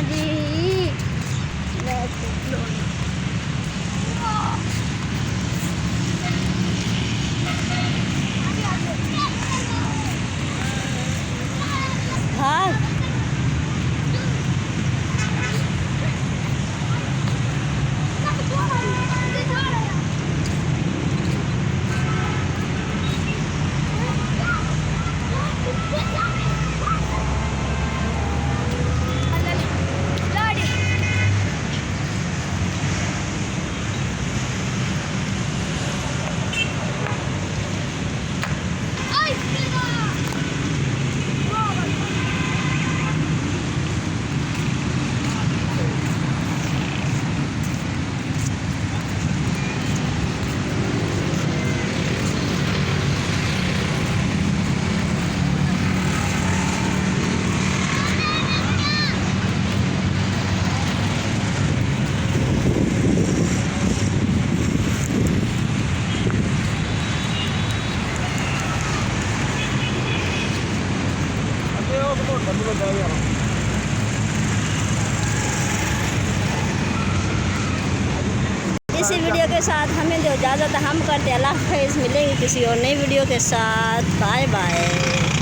जी हाँ इसी वीडियो के साथ हमें जो इजाज़त है हम करते हैं अल्लाह हाफ़िज़। मिलेंगे किसी और नई वीडियो के साथ। Bye bye.